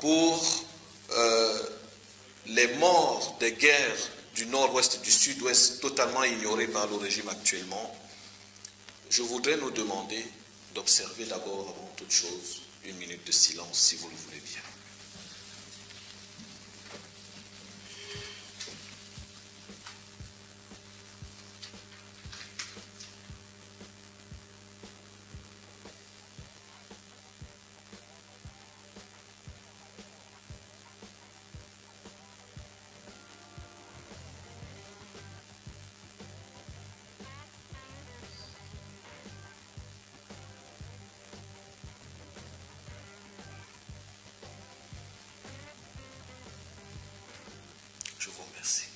pour les morts des guerres du nord-ouest, du sud-ouest, totalement ignorées par le régime actuellement, je voudrais nous demander d'observer d'abord, avant toute chose, une minute de silence, si vous le voulez bien. Je vous remercie.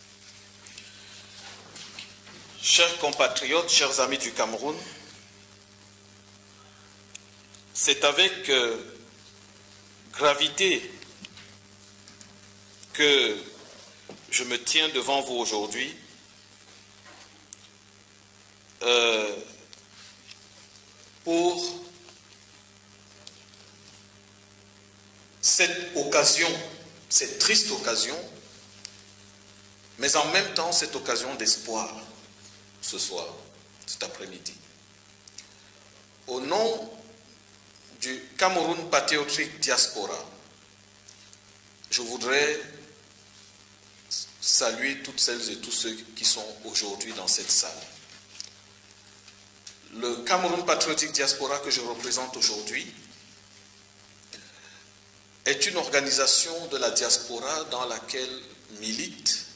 Chers compatriotes, chers amis du Cameroun, c'est avec gravité que je me tiens devant vous aujourd'hui pour cette occasion, cette triste occasion, mais en même temps cette occasion d'espoir ce soir, cet après-midi. Au nom du Cameroun Patriotic Diaspora, je voudrais saluer toutes celles et tous ceux qui sont aujourd'hui dans cette salle. Le Cameroun Patriotic Diaspora que je représente aujourd'hui est une organisation de la diaspora dans laquelle militent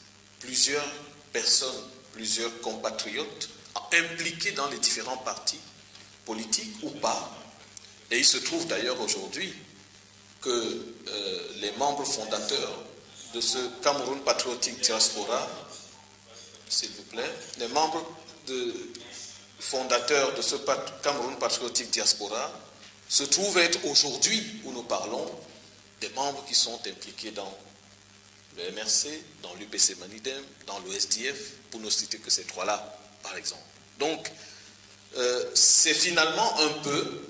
plusieurs personnes, plusieurs compatriotes impliqués dans les différents partis politiques ou pas. Et il se trouve d'ailleurs aujourd'hui que les membres fondateurs de ce Cameroun Patriotic Diaspora, s'il vous plaît, les membres fondateurs de ce Cameroun Patriotic Diaspora se trouvent être aujourd'hui, où nous parlons, des membres qui sont impliqués dans le MRC, dans l'UPC Manidem, dans le SDF, pour ne citer que ces trois-là, par exemple. Donc, c'est finalement un peu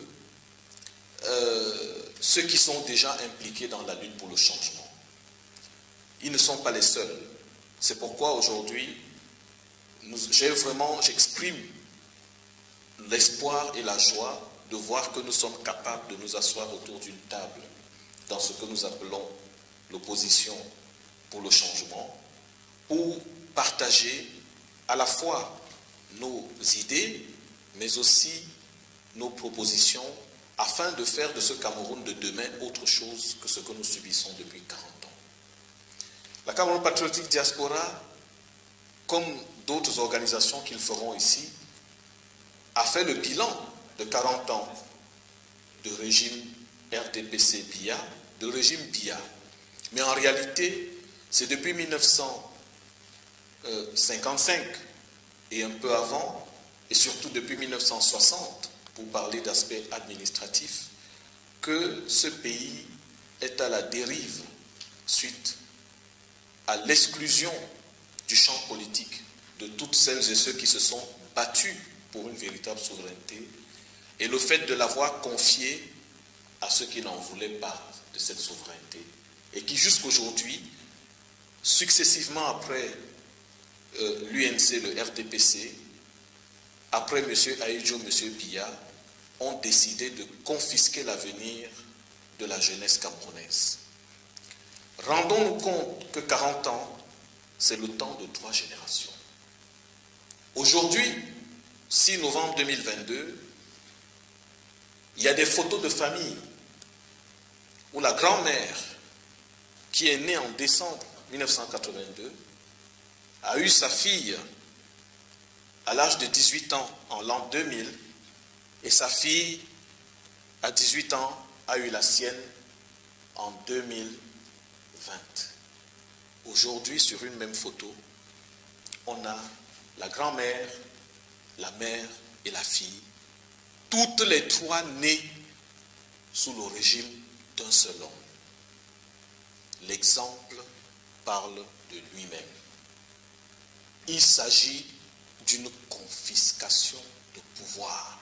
ceux qui sont déjà impliqués dans la lutte pour le changement. Ils ne sont pas les seuls. C'est pourquoi aujourd'hui, j'exprime l'espoir et la joie de voir que nous sommes capables de nous asseoir autour d'une table dans ce que nous appelons l'opposition pour le changement, pour partager à la fois nos idées, mais aussi nos propositions, afin de faire de ce Cameroun de demain autre chose que ce que nous subissons depuis 40 ans. La Cameroun Patriotic Diaspora, comme d'autres organisations qui le feront ici, a fait le bilan de 40 ans de régime RDPC-BIA, de régime BIA. Mais en réalité, c'est depuis 1955 et un peu avant, et surtout depuis 1960, pour parler d'aspects administratifs, que ce pays est à la dérive suite à l'exclusion du champ politique de toutes celles et ceux qui se sont battus pour une véritable souveraineté, et le fait de l'avoir confié à ceux qui n'en voulaient pas de cette souveraineté, et qui jusqu'aujourd'hui, successivement après l'UNC, le RDPC, après M. Aïdjo, M. Biya, ont décidé de confisquer l'avenir de la jeunesse camerounaise. Rendons-nous compte que 40 ans, c'est le temps de 3 générations. Aujourd'hui, 6 novembre 2022, il y a des photos de famille où la grand-mère, qui est née en décembre 1982, a eu sa fille à l'âge de 18 ans en l'an 2000, et sa fille, à 18 ans, a eu la sienne en 2020. Aujourd'hui, sur une même photo, on a la grand-mère, la mère et la fille, toutes les 3 nées sous le régime d'un seul homme. L'exemple parle de lui-même. Il s'agit d'une confiscation de pouvoir.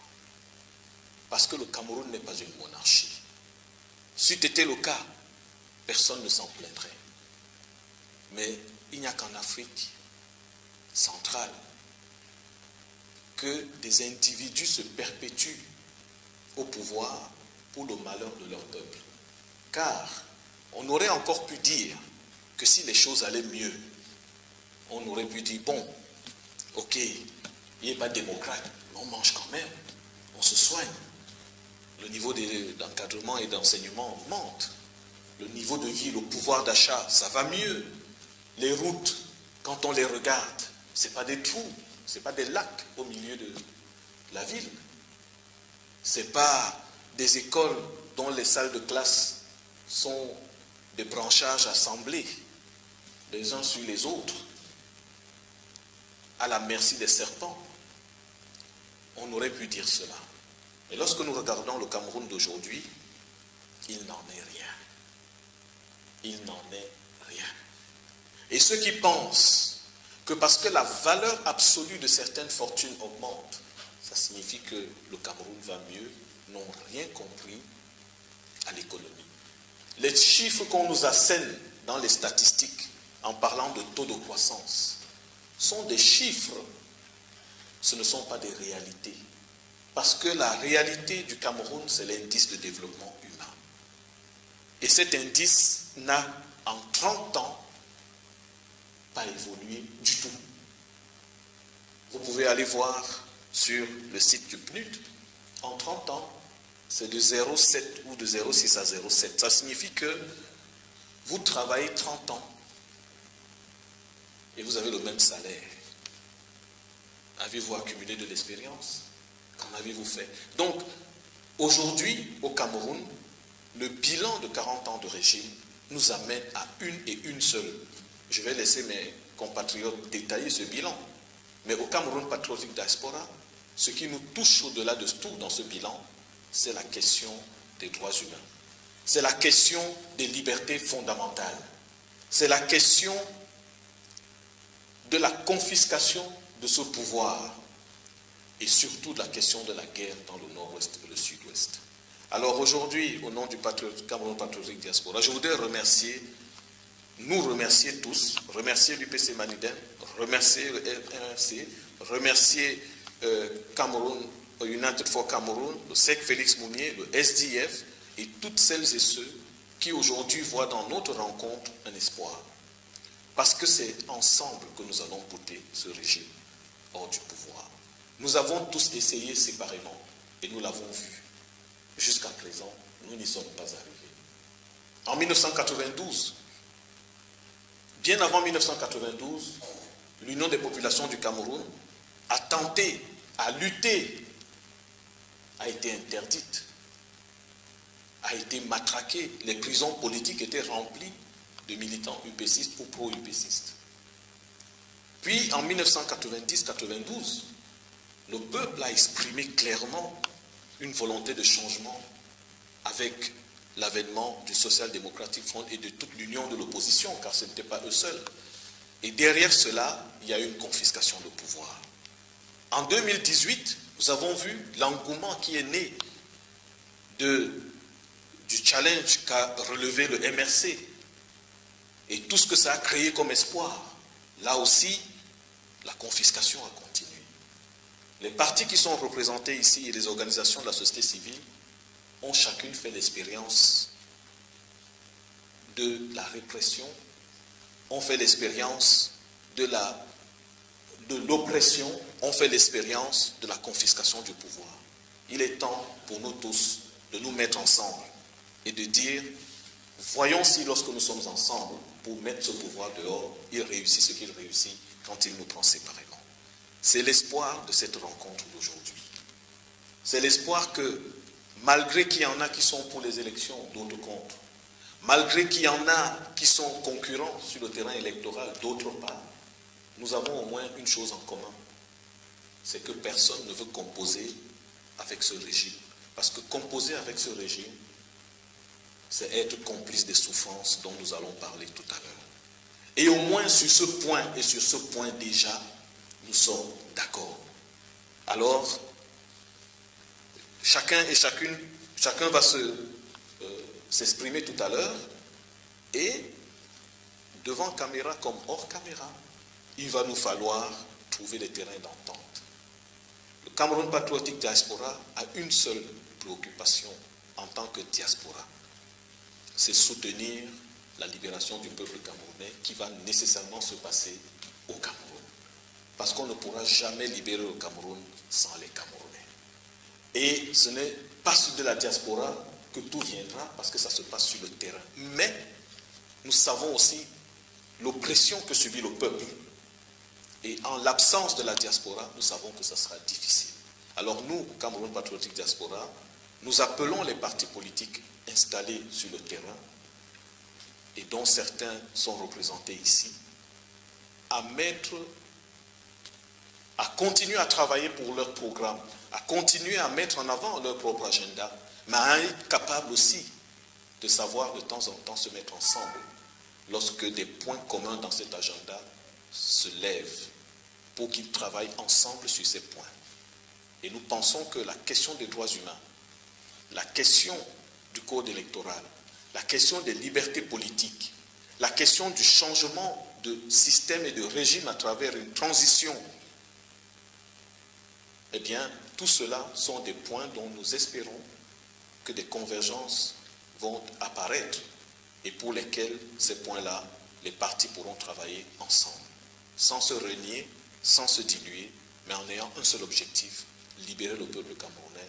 Parce que le Cameroun n'est pas une monarchie. C'eût été le cas, personne ne s'en plaindrait. Mais il n'y a qu'en Afrique centrale que des individus se perpétuent au pouvoir pour le malheur de leur peuple. Car on aurait encore pu dire que si les choses allaient mieux, on aurait pu dire, bon, ok, il n'est pas démocrate, mais on mange quand même, on se soigne. Le niveau d'encadrement et d'enseignement augmente. Le niveau de vie, le pouvoir d'achat, ça va mieux. Les routes, quand on les regarde, ce n'est pas des trous, ce n'est pas des lacs au milieu de la ville. Ce n'est pas des écoles dont les salles de classe sont des branchages assemblés les uns sur les autres, à la merci des serpents. On aurait pu dire cela. Mais lorsque nous regardons le Cameroun d'aujourd'hui, il n'en est rien. Il n'en est rien. Et ceux qui pensent que parce que la valeur absolue de certaines fortunes augmente, ça signifie que le Cameroun va mieux, n'ont rien compris à l'économie. Les chiffres qu'on nous assène dans les statistiques en parlant de taux de croissance sont des chiffres, ce ne sont pas des réalités. Parce que la réalité du Cameroun, c'est l'indice de développement humain. Et cet indice n'a, en 30 ans, pas évolué du tout. Vous pouvez aller voir sur le site du PNUD, en 30 ans, c'est de 0,7 ou de 0,6 à 0,7. Ça signifie que vous travaillez 30 ans et vous avez le même salaire. Avez-vous accumulé de l'expérience? Qu'en avez-vous fait? Donc, aujourd'hui, au Cameroun, le bilan de 40 ans de régime nous amène à une seule. Je vais laisser mes compatriotes détailler ce bilan. Mais au Cameroun patriotique diaspora, ce qui nous touche au-delà de tout dans ce bilan, c'est la question des droits humains. C'est la question des libertés fondamentales. C'est la question de la confiscation de ce pouvoir et surtout de la question de la guerre dans le nord-ouest et le sud-ouest. Alors aujourd'hui, au nom du Cameroun patriotique diaspora, je voudrais nous remercier tous, remercier l'UPC Maniden, remercier le RNC, remercier Cameroun, United for Cameroun, le SEC Félix Mounier, le SDF et toutes celles et ceux qui aujourd'hui voient dans notre rencontre un espoir. Parce que c'est ensemble que nous allons porter ce régime hors du pouvoir. Nous avons tous essayé séparément et nous l'avons vu. Jusqu'à présent, nous n'y sommes pas arrivés. En 1992, bien avant 1992, l'Union des populations du Cameroun a tenté, a lutté, a été interdite, a été matraquée. Les prisons politiques étaient remplies de militants UPCistes ou pro-UPCistes. Puis en 1990-92, le peuple a exprimé clairement une volonté de changement avec l'avènement du Social Democratic Front et de toute l'union de l'opposition, car ce n'était pas eux seuls. Et derrière cela, il y a eu une confiscation de pouvoir. En 2018, nous avons vu l'engouement qui est né du challenge qu'a relevé le MRC et tout ce que ça a créé comme espoir. Là aussi, la confiscation a continué. Les partis qui sont représentés ici et les organisations de la société civile ont chacune fait l'expérience de la répression, ont fait l'expérience de l'oppression, ont fait l'expérience de la confiscation du pouvoir. Il est temps pour nous tous de nous mettre ensemble et de dire, voyons si lorsque nous sommes ensemble pour mettre ce pouvoir dehors, il réussit ce qu'il réussit quand il nous prend séparément. C'est l'espoir de cette rencontre d'aujourd'hui. C'est l'espoir que, malgré qu'il y en a qui sont pour les élections, d'autres contre, malgré qu'il y en a qui sont concurrents sur le terrain électoral, d'autres pas, nous avons au moins une chose en commun, c'est que personne ne veut composer avec ce régime. Parce que composer avec ce régime, c'est être complice des souffrances dont nous allons parler tout à l'heure. Et au moins sur ce point, et sur ce point déjà, nous sommes d'accord. Alors, chacun va s'exprimer tout à l'heure. Et devant caméra comme hors caméra, il va nous falloir trouver des terrains d'entente. Le Cameroun patriotique diaspora a une seule préoccupation en tant que diaspora, c'est soutenir la libération du peuple camerounais qui va nécessairement se passer au Cameroun. Parce qu'on ne pourra jamais libérer le Cameroun sans les Camerounais. Et ce n'est pas de la diaspora que tout viendra, parce que ça se passe sur le terrain. Mais nous savons aussi l'oppression que subit le peuple. Et en l'absence de la diaspora, nous savons que ça sera difficile. Alors nous, Cameroun Patriotique Diaspora, nous appelons les partis politiques installés sur le terrain, et dont certains sont représentés ici, à continuer à travailler pour leur programme, à continuer à mettre en avant leur propre agenda, mais à être capable aussi de savoir de temps en temps se mettre ensemble lorsque des points communs dans cet agenda se lèvent pour qu'ils travaillent ensemble sur ces points. Et nous pensons que la question des droits humains, la question du code électoral, la question des libertés politiques, la question du changement de système et de régime à travers une transition, eh bien, tout cela sont des points dont nous espérons que des convergences vont apparaître et pour lesquels ces points-là, les partis pourront travailler ensemble, sans se renier, sans se diluer, mais en ayant un seul objectif, libérer le peuple camerounais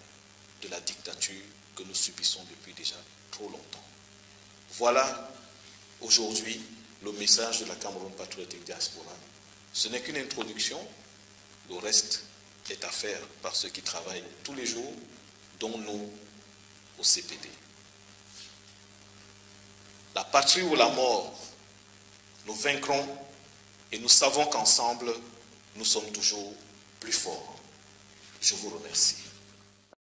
de la dictature que nous subissons depuis déjà trop longtemps. Voilà aujourd'hui le message de la Cameroun Patriotique Diaspora. Ce n'est qu'une introduction, le reste est à faire par ceux qui travaillent tous les jours, dont nous au CPD. La patrie ou la mort, nous vaincrons et nous savons qu'ensemble, nous sommes toujours plus forts. Je vous remercie.